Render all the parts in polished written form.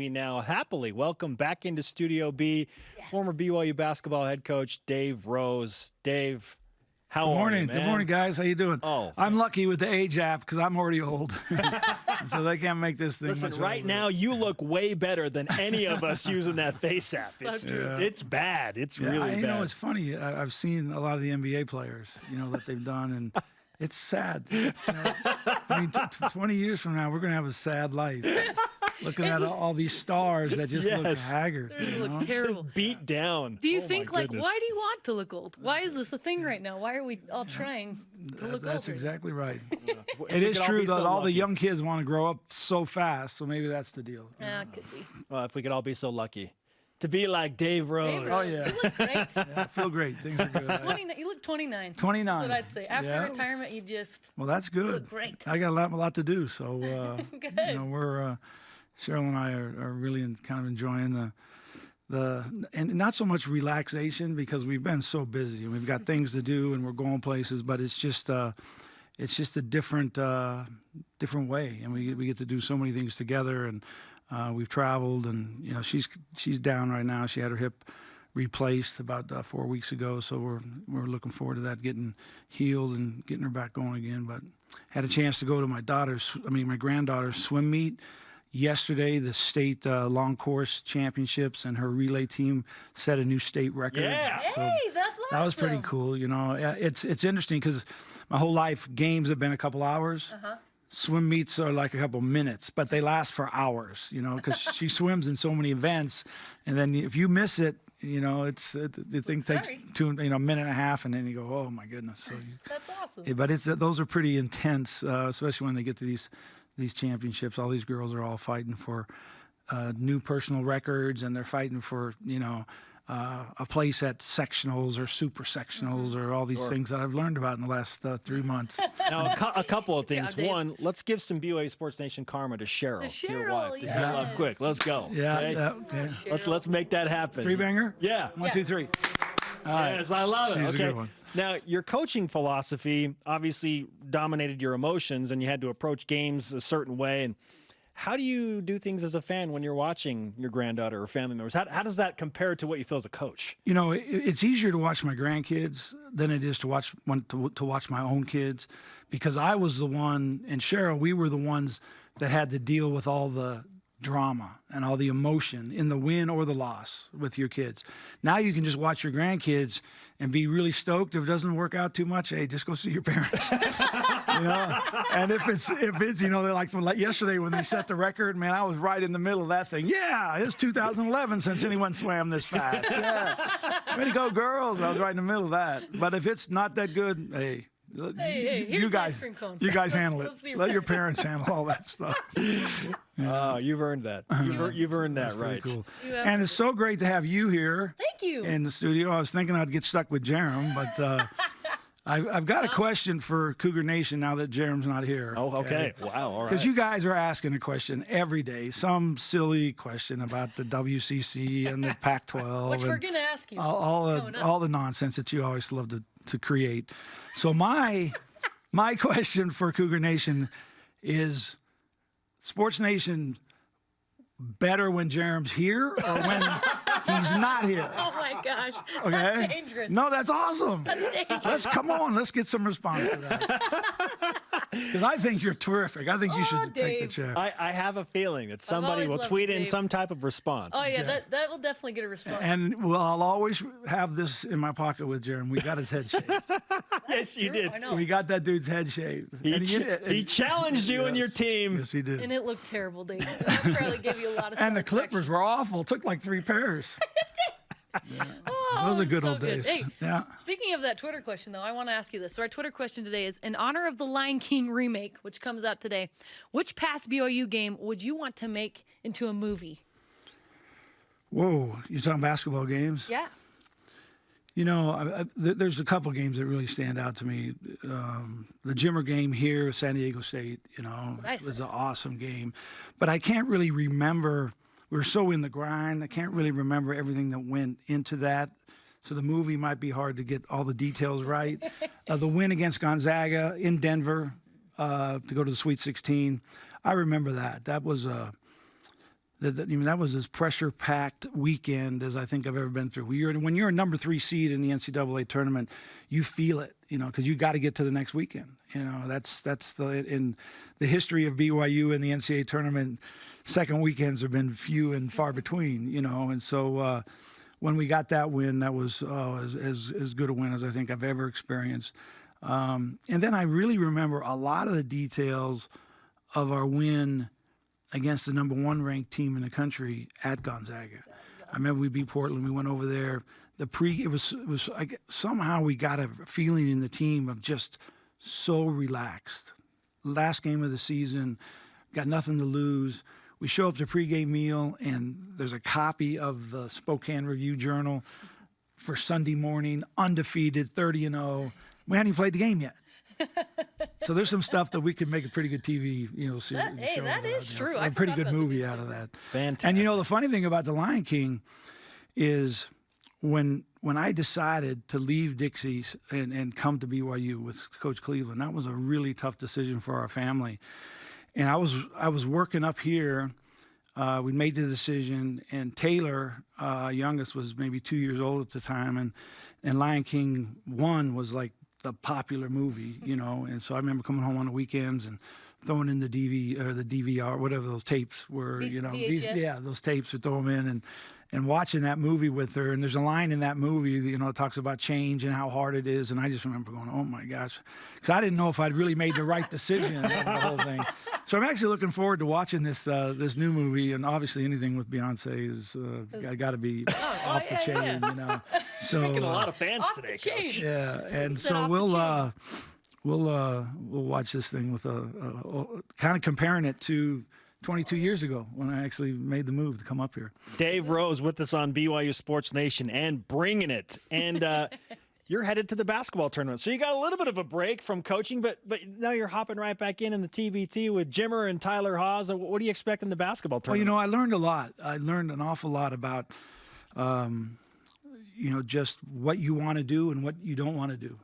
me now happily welcome back into Studio B, former BYU basketball head coach Dave Rose. Dave, how are you, man? Good morning, guys. How you doing? Oh, I'm lucky with the age app because I'm already old, so they can't make this thing. Listen, much right older. now you look way better than any of us using that face app. So It's true. it's bad. It's really bad. You know, it's funny. I've seen a lot of the NBA players, that they've done, and it's sad. I mean, 20 years from now, we're going to have a sad life. Looking at all these stars that just look haggard. They look terrible. Just beat down. Do you Oh, think, my like, goodness. why do you want to look old? Why is this a thing right now? Why are we all trying to look That's older? exactly right. If It we is could all true be that so all the lucky. young kids want to grow up so fast, so maybe that's the deal. Yeah, it could be. Well, if we could all be so lucky to be like Dave Rose. Dave Oh, Rose, yeah. You look great. Yeah, I feel great. Things are good. 29, you look 29. 29. That's what I'd say. After Yeah. retirement, you just Well, that's good. look great. I got a lot to do, so Good. we're Cheryl and I are really kind of enjoying and not so much relaxation because we've been so busy and we've got things to do and we're going places, but it's just a different way, and we get to do so many things together, and we've traveled, and she's down right now. She had her hip replaced about 4 weeks ago, so we're looking forward to that getting healed and getting her back going again. But had a chance to go to my granddaughter's swim meet yesterday, the state long course championships, and her relay team set a new state record. Yeah. So Hey, that's awesome. that was pretty cool. It's interesting because my whole life games have been a couple hours. Swim meets are like a couple minutes, but they last for hours. Because she swims in so many events, and then if you miss it, the thing takes Sorry. a minute and a half, and then you go, oh my goodness. So That's awesome. but those are pretty intense, especially when they get to these championships. All these girls are all fighting for new personal records, and they're fighting for a place at sectionals or super sectionals or all these things that I've learned about in the last 3 months. Now, a couple of things. job, Dave. One, let's give some BYU Sports Nation karma to Cheryl. To your Cheryl, wife, to get love yes. quick. Let's go. Yeah, okay? yeah. Let's make that happen. Three banger? Yeah. 1, 2, 3. All right. Yes, I love it. She's a Okay. good one. Now, your coaching philosophy obviously dominated your emotions, and you had to approach games a certain way. And how do you do things as a fan when you're watching your granddaughter or family members? How does that compare to what you feel as a coach? It's easier to watch my grandkids than it is to watch my own kids, because I was the one, and Cheryl, we were the ones that had to deal with all the drama and all the emotion in the win or the loss with your kids. Now you can just watch your grandkids and be really stoked. If it doesn't work out too much, hey, just go see your parents. And if it's like yesterday when they set the record, man, I was right in the middle of that thing. Yeah, it's 2011 since anyone swam this fast. Yeah, way to go, girls. I was right in the middle of that. But if it's not that good, hey. Hey, here's you the guys, ice cream cone. you guys handle it. Let's see Let your parents handle all that stuff. Oh, you've earned that. You've earned that, right? Pretty cool. You have- And it's so great to have you here Thank you. in the studio. I was thinking I'd get stuck with Jerem, but I've got a question for Cougar Nation now that Jerem's not here. Oh, okay. Wow, all right. Because you guys are asking a question every day, some silly question about the WCC and the Pac-12. Which we're and going to ask you. all the nonsense that you always love to create. So my question for Cougar Nation is, Sports Nation better when Jerem's here or when he's not here? Oh, my gosh. Okay. That's dangerous. No, that's awesome. That's dangerous. Let's get some response to that. Because I think you're terrific. I think you should take the Dave. chair. I have a feeling that somebody always will loved tweet you, in Dave. some type of response. Oh, yeah, that will definitely get a response. And I'll always have this in my pocket with Jerem. We got his head shaved. Yes, you did. I know. We got that dude's head shaved. He challenged you and your team. Yes, he did. And it looked terrible, Dave. That probably gave you a lot of And the satisfaction. clippers were awful. Took like 3 pairs. Oh, Those are it's good so old days. Hey, Yeah. Speaking of that Twitter question, though, I want to ask you this. So our Twitter question today is, in honor of the Lion King remake, which comes out today, which past BYU game would you want to make into a movie? Whoa, you're talking basketball games? Yeah. There's a couple games that really stand out to me. The Jimmer game here with San Diego State, I was said. an awesome game. But I can't really remember. We were so in the grind. I can't really remember everything that went into that. So the movie might be hard to get all the details right. The win against Gonzaga in Denver to go to the Sweet 16, I remember that. That was that was as pressure-packed weekend as I think I've ever been through. When you're a number 3 seed in the NCAA tournament, you feel it, because you got to get to the next weekend. That's in the history of BYU and the NCAA tournament. Second weekends have been few and far between, and so when we got that win, that was as good a win as I think I've ever experienced. And then I really remember a lot of the details of our win against the number 1 ranked team in the country at Gonzaga. I remember we beat Portland. We went over there. It was like somehow we got a feeling in the team of just so relaxed. Last game of the season, got nothing to lose. We show up to pregame meal, and there's a copy of the Spokane Review-Journal for Sunday morning, undefeated, 30-0. We hadn't even played the game yet. So there's some stuff that we could make a pretty good TV, series. Hey, that is true. So a pretty good movie out of that. Fantastic. And the funny thing about The Lion King is when I decided to leave Dixie's and come to BYU with Coach Cleveland, that was a really tough decision for our family. And I was working up here. We made the decision, and Taylor, youngest, was maybe 2 years old at the time, and Lion King 1 was like the popular movie, and so I remember coming home on the weekends and throwing in the DVR, whatever those tapes were, VHS. those tapes, would throw them in and watching that movie with her. And there's a line in that movie, that talks about change and how hard it is. And I just remember going, oh my gosh, because I didn't know if I'd really made the right decision of the whole thing. So I'm actually looking forward to watching this new movie. And obviously anything with Beyonce is got to be off the chain, So Making a lot of fans Off today, the chain. Coach. yeah, and Set so off the we'll watch this thing with a kind of comparing it to 22 years ago when I actually made the move to come up here. Dave Rose with us on BYU Sports Nation and bringing it. And you're headed to the basketball tournament. So you got a little bit of a break from coaching, but now you're hopping right back in the TBT with Jimmer and Tyler Haws. What do you expect in the basketball tournament? Well, I learned a lot. I learned an awful lot about, just what you want to do and what you don't want to do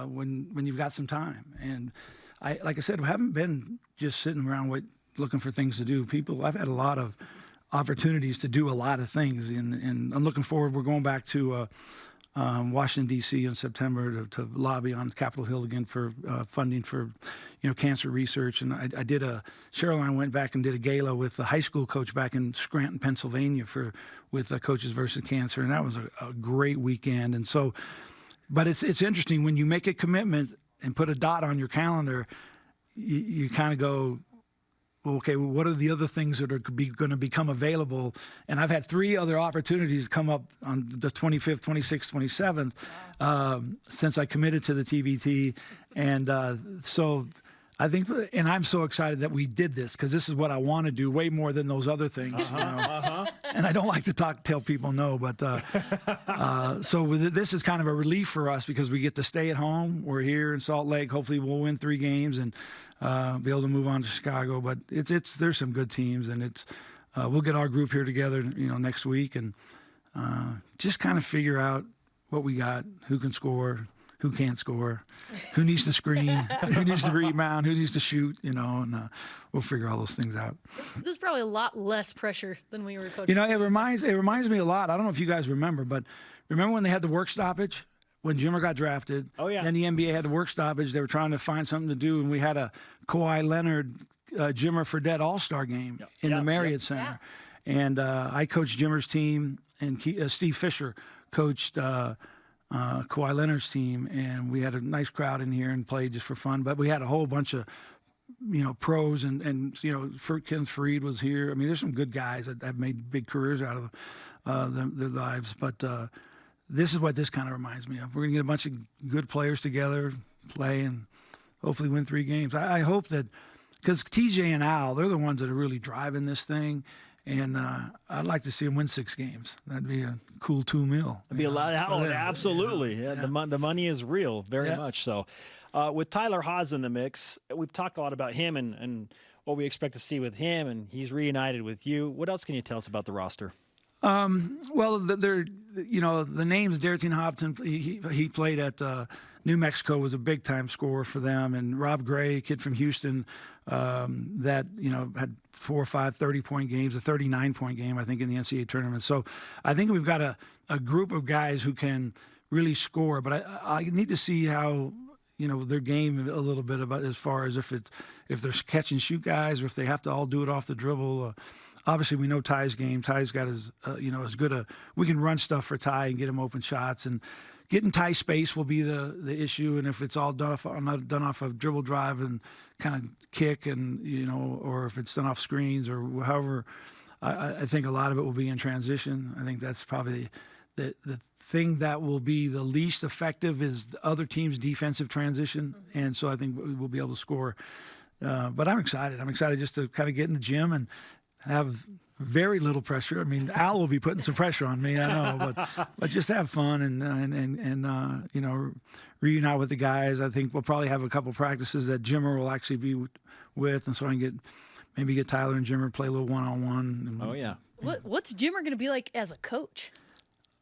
when you've got some time. And like I said, I haven't been just sitting around looking for things to do. I've had a lot of opportunities to do a lot of things, and I'm looking forward. We're going back to Washington, D.C. in September to lobby on Capitol Hill again for funding for, cancer research. And I did Cheryl and I went back and did a gala with the high school coach back in Scranton, Pennsylvania with Coaches versus Cancer. And that was a great weekend. And so, but it's interesting when you make a commitment and put a dot on your calendar, you kind of go, okay, well, what are the other things that are going to become available? And I've had 3 other opportunities come up on the 25th, 26th, 27th since I committed to the TBT. And so I think, and I'm so excited that we did this because this is what I want to do way more than those other things. And I don't like to tell people no, but so this is kind of a relief for us because we get to stay at home. We're here in Salt Lake. Hopefully we'll win 3 games and be able to move on to Chicago. But there's some good teams, and we'll get our group here together, next week, and just kind of figure out what we got, who can score, who can't score, who needs to screen, who needs to rebound, who needs to shoot, and we'll figure all those things out. There's probably a lot less pressure than when you were coaching. It reminds me a lot. I don't know if you guys remember, but remember when they had the work stoppage? When Jimmer got drafted, then the NBA had the work stoppage. They were trying to find something to do, and we had a Kawhi Leonard, Jimmer Fredette All-Star game in the Marriott Center. And I coached Jimmer's team, and Steve Fisher coached Kawhi Leonard's team, and we had a nice crowd in here and played just for fun. But we had a whole bunch of pros, and Ken Fareed was here. I mean, there's some good guys that have made big careers out of their lives, but. This is what this kind of reminds me of. We're going to get a bunch of good players together, play, and hopefully win 3 games. I hope that because TJ and Al, they're the ones that are really driving this thing, and I'd like to see them win 6 games. That'd be a cool $2 million. It'd be a lot. Absolutely. Yeah. The money is real, very much so. With Tyler Haws in the mix, we've talked a lot about him and what we expect to see with him, and he's reunited with you. What else can you tell us about the roster? Well, they're, the names, Darrington Hopton, he played at New Mexico, was a big-time scorer for them, and Rob Gray, a kid from Houston, that, had 4 or 5 30-point games, a 39-point game, I think, in the NCAA tournament. So I think we've got a group of guys who can really score, but I need to see how, their game a little bit about as far as if they're catch and shoot guys or if they have to all do it off the dribble. Obviously, we know Ty's game. Ty's got as good we can run stuff for Ty and get him open shots, and getting Ty space will be the issue. And if it's all done off of dribble drive and kind of kick, and or if it's done off screens or however, I think a lot of it will be in transition. I think that's probably the thing that will be the least effective is the other team's defensive transition, and so I think we'll be able to score. But I'm excited. I'm excited just to kind of get in the gym and have very little pressure. I mean, Al will be putting some pressure on me, I know, but just have fun and reunite with the guys. I think we'll probably have a couple practices that Jimmer will actually be with, and so I can maybe get Tyler and Jimmer play a little one-on-one. Oh yeah. What's Jimmer going to be like as a coach?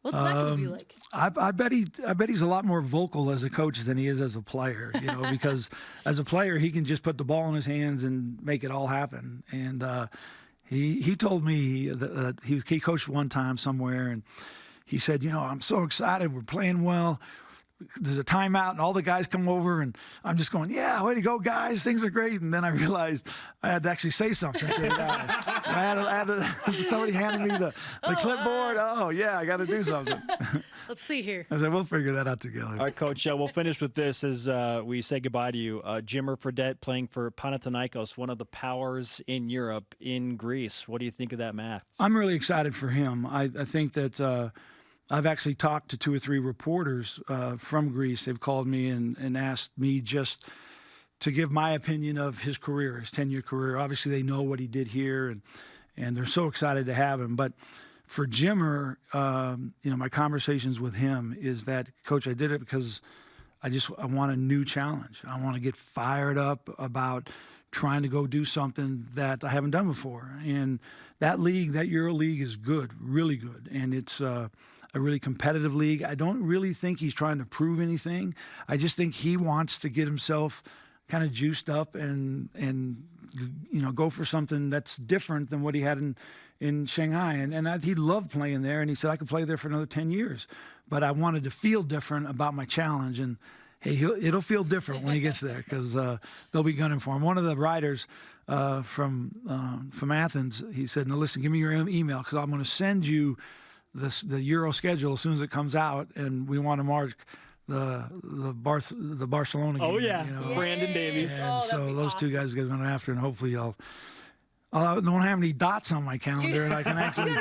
What's that going to be like? I bet he's a lot more vocal as a coach than he is as a player, because as a player he can just put the ball in his hands and make it all happen. And he told me that he coached one time somewhere, and he said, I'm so excited, we're playing well. There's a timeout, and all the guys come over, and I'm just going, yeah, way to go, guys. Things are great. And then I realized I had to actually say something to the guy. I had to somebody handed me the clipboard. Oh, yeah, I got to do something. Let's see here. I said, we'll figure that out together. All right, Coach, we'll finish with this as we say goodbye to you. Jimmer Fredette playing for Panathinaikos, one of the powers in Europe, in Greece. What do you think of that match? I'm really excited for him. I think that I've actually talked to 2 or 3 reporters from Greece. They've called me and asked me just to give my opinion of his career, his 10-year career. Obviously, they know what he did here, and they're so excited to have him. But for Jimmer, my conversations with him is that, Coach, I did it because I want a new challenge. I want to get fired up about trying to go do something that I haven't done before. And that league, that Euro League, is good, really good. And it's a really competitive league. I don't really think he's trying to prove anything. I just think he wants to get himself kind of juiced up and go for something that's different than what he had in Shanghai. And he loved playing there, and he said, I could play there for another 10 years. But I wanted to feel different about my challenge. And hey, it'll feel different when he gets there, because they'll be gunning for him. One of the writers from Athens, he said, no, listen, give me your email, because I'm going to send you the Euro schedule as soon as it comes out, and we want to mark the Barcelona game. Oh yeah, Brandon Davies. And so those two guys are going after, and hopefully I don't have any dots on my calendar, and I can actually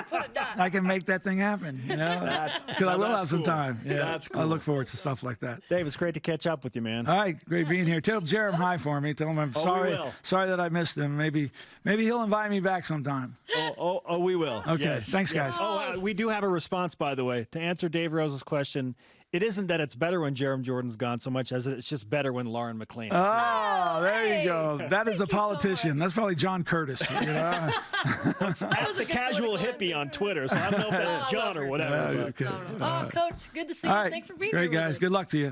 I can make that thing happen. Because I will have some time. Yeah, that's cool. I look forward to stuff like that. Dave, it's great to catch up with you, man. All right, great being here. Tell Jerem hi for me. Tell him I'm sorry that I missed him. Maybe he'll invite me back sometime. Oh, we will. Okay, yes. Thanks, guys. We do have a response, by the way, to answer Dave Rose's question. It isn't that it's better when Jerem Jordan's gone so much as it's just better when Lauren McClain is. Oh, there you go. That is a politician. So that's probably John Curtis. That's the casual hippie on Twitter, so I don't know if that's John or whatever. Okay. Coach, good to see you. All right. Thanks for being here. Great, guys. Good luck to you.